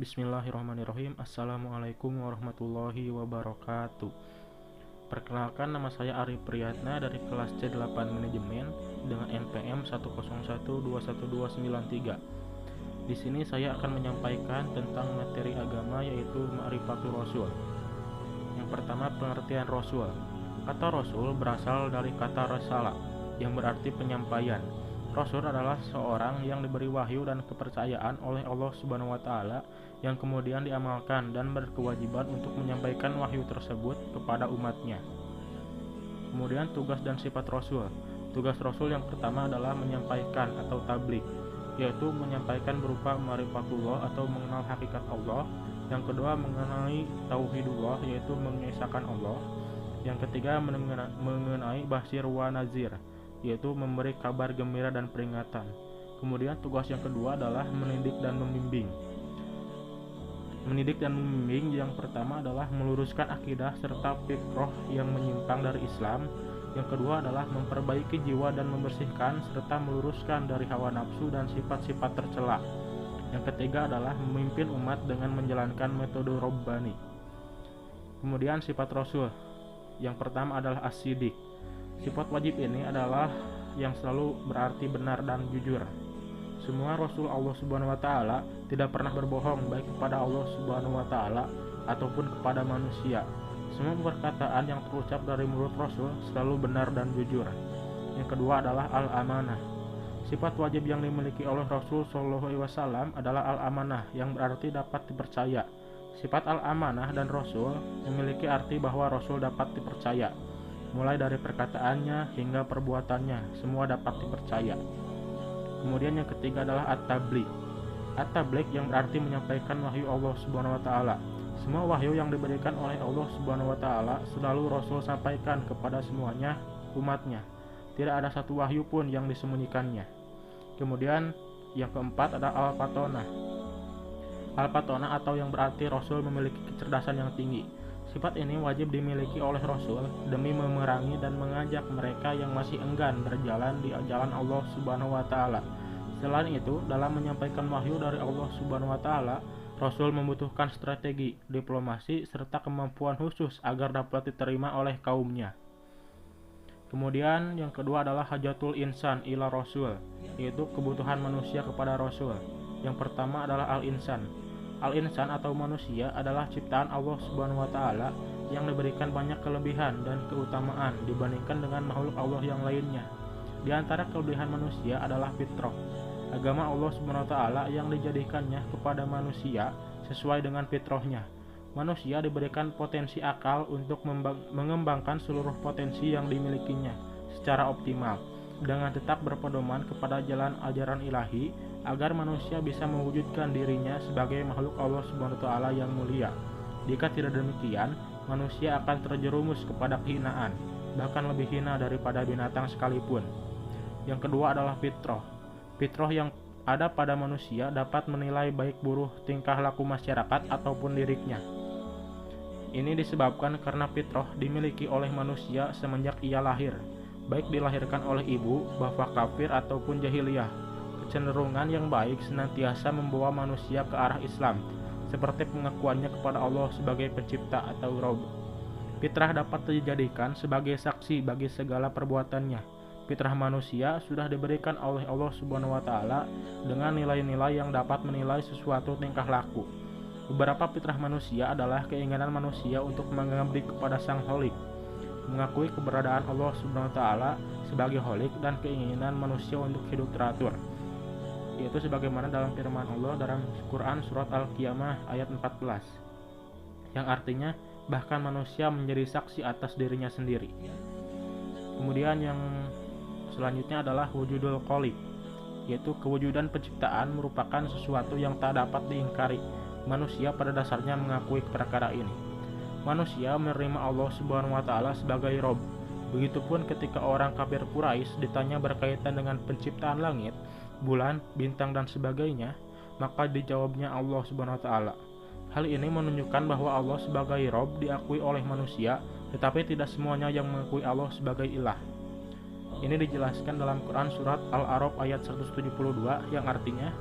Bismillahirrahmanirrahim. Assalamualaikum warahmatullahi wabarakatuh. Perkenalkan, nama saya Ari Priyatna dari kelas C8 Manajemen dengan NPM 101212993. Di sini saya akan menyampaikan tentang materi agama, yaitu Ma'rifatul Rasul. Yang pertama, pengertian Rasul. Kata Rasul berasal dari kata Risalah yang berarti penyampaian. Rasul adalah seorang yang diberi wahyu dan kepercayaan oleh Allah Subhanahu wa Ta'ala, yang kemudian diamalkan dan berkewajiban untuk menyampaikan wahyu tersebut kepada umatnya. Kemudian tugas dan sifat Rasul. Tugas Rasul yang pertama adalah menyampaikan atau tabligh, yaitu menyampaikan berupa ma'rifatullah atau mengenal hakikat Allah. Yang kedua, mengenai tauhidullah, yaitu mengesahkan Allah. Yang ketiga, mengenai basyir wa nazir, yaitu memberi kabar gembira dan peringatan. Kemudian tugas yang kedua adalah mendidik dan membimbing. Mendidik dan membimbing yang pertama adalah meluruskan akidah serta fikrah yang menyimpang dari Islam. Yang kedua adalah memperbaiki jiwa dan membersihkan serta meluruskan dari hawa nafsu dan sifat-sifat tercela. Yang ketiga adalah memimpin umat dengan menjalankan metode Rabbani. Kemudian sifat Rasul. Yang pertama adalah as-siddiq. Sifat wajib ini adalah yang selalu berarti benar dan jujur. Semua Rasul Allah Subhanahu wa Ta'ala tidak pernah berbohong, baik kepada Allah Subhanahu wa Ta'ala ataupun kepada manusia. Semua perkataan yang terucap dari mulut Rasul selalu benar dan jujur. Yang kedua adalah al-amanah. Sifat wajib yang dimiliki oleh Rasul Shallallahu Alaihi Wasallam adalah al-amanah, yang berarti dapat dipercaya. Sifat al-amanah dan Rasul memiliki arti bahwa Rasul dapat dipercaya. Mulai dari perkataannya hingga perbuatannya, semua dapat dipercaya. Kemudian yang ketiga adalah at-tabligh. At-tabligh yang berarti menyampaikan wahyu Allah Subhanahu wa Ta'ala. Semua wahyu yang diberikan oleh Allah Subhanahu wa Ta'ala selalu Rasul sampaikan kepada semuanya umatnya. Tidak ada satu wahyu pun yang disembunyikannya. Kemudian yang keempat adalah al-fatonah. Al-fatonah atau yang berarti Rasul memiliki kecerdasan yang tinggi. Sifat ini wajib dimiliki oleh Rasul demi memerangi dan mengajak mereka yang masih enggan berjalan di jalan Allah Subhanahu wa Ta'ala. Selain itu, dalam menyampaikan wahyu dari Allah Subhanahu wa Ta'ala, Rasul membutuhkan strategi, diplomasi, serta kemampuan khusus agar dapat diterima oleh kaumnya. Kemudian yang kedua adalah hajatul insan ila Rasul, yaitu kebutuhan manusia kepada Rasul. Yang pertama adalah al-insan. Al-insan atau manusia adalah ciptaan Allah Subhanahu wa Ta'ala yang diberikan banyak kelebihan dan keutamaan dibandingkan dengan makhluk Allah yang lainnya. Di antara kelebihan manusia adalah fitrah, agama Allah Subhanahu wa Ta'ala yang dijadikannya kepada manusia sesuai dengan fitrahnya. Manusia diberikan potensi akal untuk mengembangkan seluruh potensi yang dimilikinya secara optimal, dengan tetap berpedoman kepada jalan ajaran ilahi, agar manusia bisa mewujudkan dirinya sebagai makhluk Allah Subhanahu wa Ta'ala yang mulia. Jika tidak demikian, manusia akan terjerumus kepada kehinaan, bahkan lebih hina daripada binatang sekalipun. Yang kedua adalah fitrah. Fitrah yang ada pada manusia dapat menilai baik buruk tingkah laku masyarakat ataupun dirinya. Ini disebabkan karena fitrah dimiliki oleh manusia semenjak ia lahir, baik dilahirkan oleh ibu, bapak kafir ataupun jahiliyah. Kecenderungan yang baik senantiasa membawa manusia ke arah Islam, seperti pengakuannya kepada Allah sebagai pencipta atau Rabb. Fitrah dapat dijadikan sebagai saksi bagi segala perbuatannya. Fitrah manusia sudah diberikan oleh Allah Subhanahu wa Ta'ala dengan nilai-nilai yang dapat menilai sesuatu tingkah laku. Beberapa fitrah manusia adalah keinginan manusia untuk mengabdi kepada Sang Khalik, mengakui keberadaan Allah Subhanahu wa Ta'ala sebagai Khalik, dan keinginan manusia untuk hidup teratur, yaitu sebagaimana dalam firman Allah dalam Quran surat Al-Qiyamah ayat 14, yang artinya bahkan manusia menjadi saksi atas dirinya sendiri. Kemudian yang selanjutnya adalah wujudul khaliq, yaitu kewujudan penciptaan merupakan sesuatu yang tak dapat diingkari. Manusia pada dasarnya mengakui perkara ini. Manusia menerima Allah Subhanahu wa Ta'ala sebagai Rabb. Begitupun ketika orang kafir Quraisy ditanya berkaitan dengan penciptaan langit, bulan, bintang, dan sebagainya, maka dijawabnya Allah Subhanahu wa Ta'ala. Hal ini menunjukkan bahwa Allah sebagai Rabb diakui oleh manusia, tetapi tidak semuanya yang mengakui Allah sebagai ilah. Ini dijelaskan dalam Quran surat Al-A'raf ayat 172, yang artinya,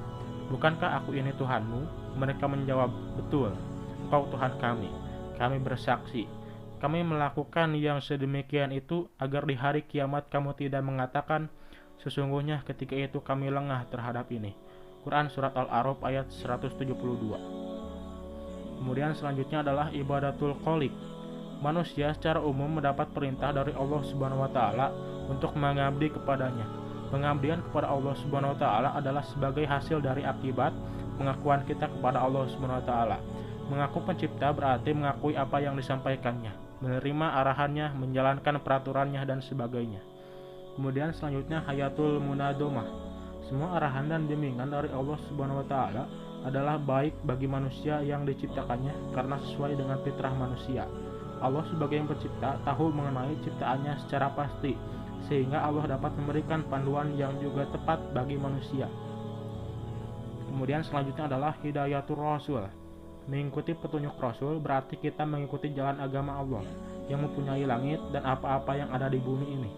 Bukankah aku ini Tuhanmu? Mereka menjawab, betul, Engkau Tuhan kami. Kami bersaksi, kami melakukan yang sedemikian itu agar di hari kiamat kamu tidak mengatakan, sesungguhnya ketika itu kami lengah terhadap ini. Quran Surat Al-A'raf ayat 172. Kemudian selanjutnya adalah ibadatul qolik. Manusia secara umum mendapat perintah dari Allah Subhanahu wa taala untuk mengabdi kepadanya. Pengabdian kepada Allah Subhanahu wa taala adalah sebagai hasil dari akibat pengakuan kita kepada Allah Subhanahu wa taala. Mengaku pencipta berarti mengakui apa yang disampaikannya, menerima arahannya, menjalankan peraturannya dan sebagainya. Kemudian selanjutnya hayatul munadomah. Semua arahan dan bimbingan dari Allah Subhanahu wa taala adalah baik bagi manusia yang diciptakannya karena sesuai dengan fitrah manusia. Allah sebagai yang pencipta tahu mengenai ciptaannya secara pasti, sehingga Allah dapat memberikan panduan yang juga tepat bagi manusia. Kemudian selanjutnya adalah hidayatul rasul. Mengikuti petunjuk Rasul berarti kita mengikuti jalan agama Allah yang mempunyai langit dan apa-apa yang ada di bumi ini.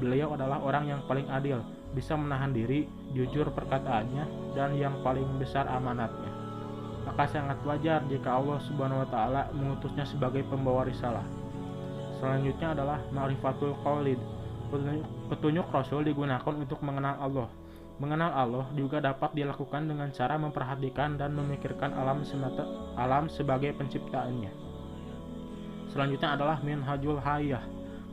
Beliau adalah orang yang paling adil, bisa menahan diri, jujur perkataannya, dan yang paling besar amanatnya. Maka sangat wajar jika Allah Subhanahu wa taala mengutusnya sebagai pembawa risalah. Selanjutnya adalah ma'rifatul qaulid. Petunjuk Rasul digunakan untuk mengenal Allah. Mengenal Allah juga dapat dilakukan dengan cara memperhatikan dan memikirkan alam sebagai penciptaannya. Selanjutnya adalah minhajul hayah.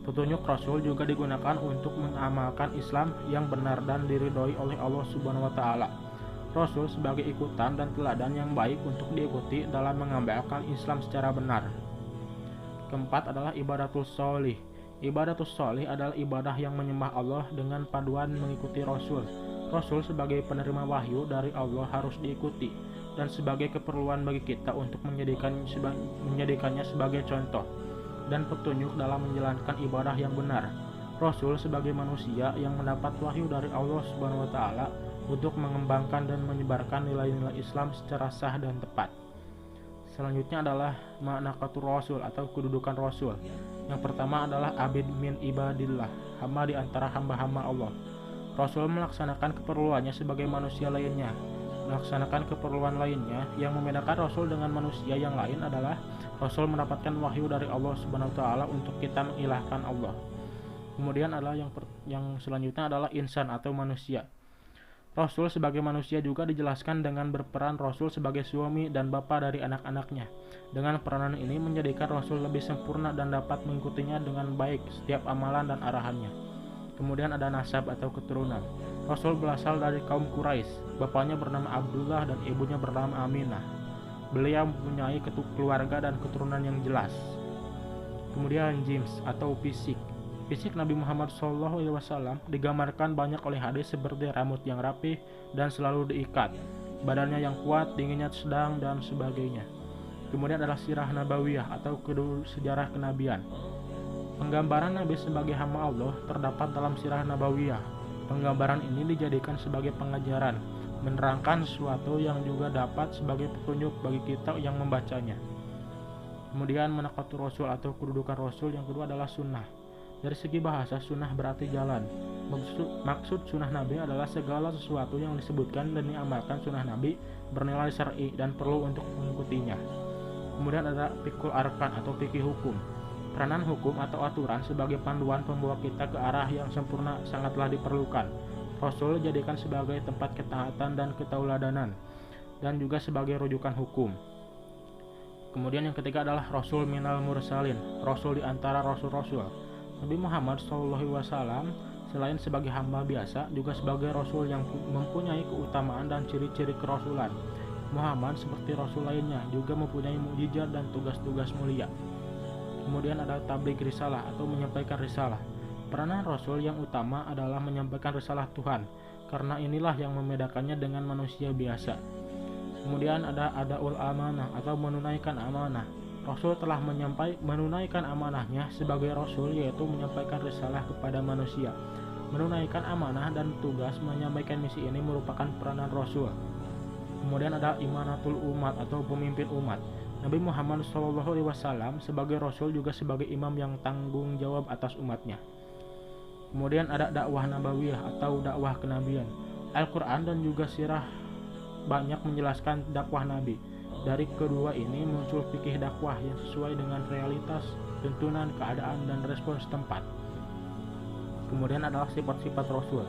Petunjuk Rasul juga digunakan untuk mengamalkan Islam yang benar dan diridhoi oleh Allah Subhanahu wa taala. Rasul sebagai ikutan dan teladan yang baik untuk diikuti dalam mengamalkan Islam secara benar. Keempat adalah ibadatul sholih. Ibadatul sholih adalah ibadah yang menyembah Allah dengan paduan mengikuti Rasul. Rasul sebagai penerima wahyu dari Allah harus diikuti dan sebagai keperluan bagi kita untuk menjadikannya sebagai contoh dan petunjuk dalam menjalankan ibadah yang benar. Rasul sebagai manusia yang mendapat wahyu dari Allah Subhanahu wa taala untuk mengembangkan dan menyebarkan nilai-nilai Islam secara sah dan tepat. Selanjutnya adalah ma'naqatul rasul atau kedudukan Rasul. Yang pertama adalah abid min ibadillah, hamba di antara hamba-hamba Allah. Rasul melaksanakan keperluannya sebagai manusia lainnya. Melaksanakan keperluan lainnya yang membedakan Rasul dengan manusia yang lain adalah Rasul mendapatkan wahyu dari Allah Subhanahu wa taala untuk kita mengilahkan Allah. Kemudian adalah yang selanjutnya adalah insan atau manusia. Rasul sebagai manusia juga dijelaskan dengan berperan Rasul sebagai suami dan bapa dari anak-anaknya. Dengan peranan ini menjadikan Rasul lebih sempurna dan dapat mengikutinya dengan baik setiap amalan dan arahannya. Kemudian ada nasab atau keturunan. Rasul berasal dari kaum Quraisy. Bapaknya bernama Abdullah dan ibunya bernama Aminah. Beliau mempunyai keluarga dan keturunan yang jelas. Kemudian jims atau fisik. Fisik Nabi Muhammad SAW digambarkan banyak oleh hadis seperti rambut yang rapih dan selalu diikat, badannya yang kuat, dinginnya sedang, dan sebagainya. Kemudian adalah sirah nabawiyah atau sejarah kenabian. Penggambaran Nabi sebagai hamba Allah terdapat dalam sirah nabawiyah. Penggambaran ini dijadikan sebagai pengajaran, menerangkan sesuatu yang juga dapat sebagai petunjuk bagi kita yang membacanya. Kemudian manaqatul rasul atau kedudukan Rasul yang kedua adalah sunnah. Dari segi bahasa, sunnah berarti jalan. Maksud sunnah Nabi adalah segala sesuatu yang disebutkan dan diamalkan sunnah Nabi bernilai syar'i dan perlu untuk mengikutinya. Kemudian ada fikul arkan atau fikih hukum. Peranan hukum atau aturan sebagai panduan pembawa kita ke arah yang sempurna sangatlah diperlukan. Rasul dijadikan sebagai tempat ketaatan dan ketauladanan, dan juga sebagai rujukan hukum. Kemudian yang ketiga adalah Rasul minal mursalin, Rasul di antara Rasul-Rasul. Nabi Muhammad SAW selain sebagai hamba biasa, juga sebagai Rasul yang mempunyai keutamaan dan ciri-ciri kerasulan. Muhammad seperti Rasul lainnya juga mempunyai mukjizat dan tugas-tugas mulia. Kemudian ada tabligh risalah atau menyampaikan risalah. Peranan Rasul yang utama adalah menyampaikan risalah Tuhan, karena inilah yang membedakannya dengan manusia biasa. Kemudian ada adaul amanah atau menunaikan amanah. Rasul telah menunaikan amanahnya sebagai Rasul, yaitu menyampaikan risalah kepada manusia. Menunaikan amanah dan tugas menyampaikan misi ini merupakan peranan Rasul. Kemudian ada imanatul umat atau pemimpin umat. Nabi Muhammad SAW sebagai Rasul juga sebagai imam yang tanggung jawab atas umatnya. Kemudian ada dakwah nabawiyah atau dakwah kenabian. Al-Quran dan juga sirah banyak menjelaskan dakwah Nabi. Dari kedua ini muncul fikih dakwah yang sesuai dengan realitas, tuntunan, keadaan, dan respon setempat. Kemudian adalah sifat-sifat Rasul.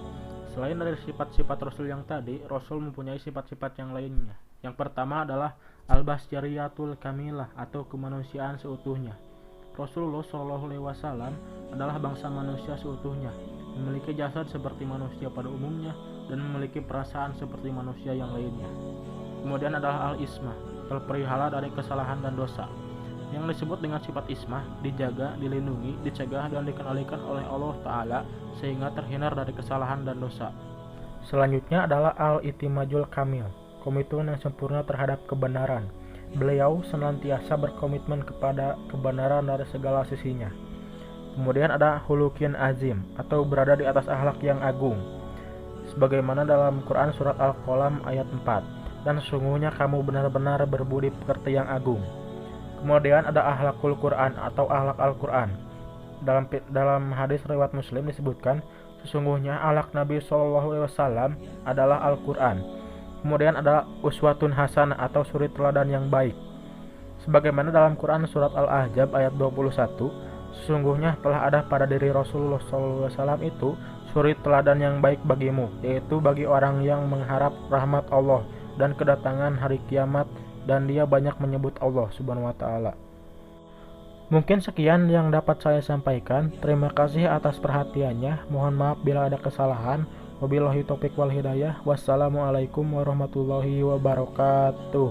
Selain dari sifat-sifat Rasul yang tadi, Rasul mempunyai sifat-sifat yang lainnya. Yang pertama adalah al-basyariyatul kamilah atau kemanusiaan seutuhnya. Rasulullah SAW adalah bangsa manusia seutuhnya, memiliki jasad seperti manusia pada umumnya dan memiliki perasaan seperti manusia yang lainnya. Kemudian adalah al-ismah, terpelihara dari kesalahan dan dosa. Yang disebut dengan sifat ismah, dijaga, dilindungi, dicegah, dan dikendalikan oleh Allah Ta'ala sehingga terhindar dari kesalahan dan dosa. Selanjutnya adalah al-itimajul kamil, komitmen yang sempurna terhadap kebenaran. Beliau senantiasa berkomitmen kepada kebenaran dari segala sisinya. Kemudian ada hulukin azim, atau berada di atas akhlak yang agung. Sebagaimana dalam Quran surat Al-Qalam ayat 4, dan sesungguhnya kamu benar-benar berbudi pekerti yang agung. Kemudian ada akhlakul Quran atau akhlak Al-Quran. Dalam hadis riwayat Muslim disebutkan, sesungguhnya akhlak Nabi SAW adalah Al-Quran. Kemudian ada uswatun hasanah atau suri teladan yang baik. Sebagaimana dalam Quran surat Al-Ahzab ayat 21, sesungguhnya telah ada pada diri Rasulullah SAW itu suri teladan yang baik bagimu, yaitu bagi orang yang mengharap rahmat Allah dan kedatangan hari kiamat, dan dia banyak menyebut Allah Subhanahu wa Ta'ala. Mungkin sekian yang dapat saya sampaikan. Terima kasih atas perhatiannya. Mohon maaf bila ada kesalahan. Wabillahi taufiq wal hidayah. Wassalamualaikum warahmatullahi wabarakatuh.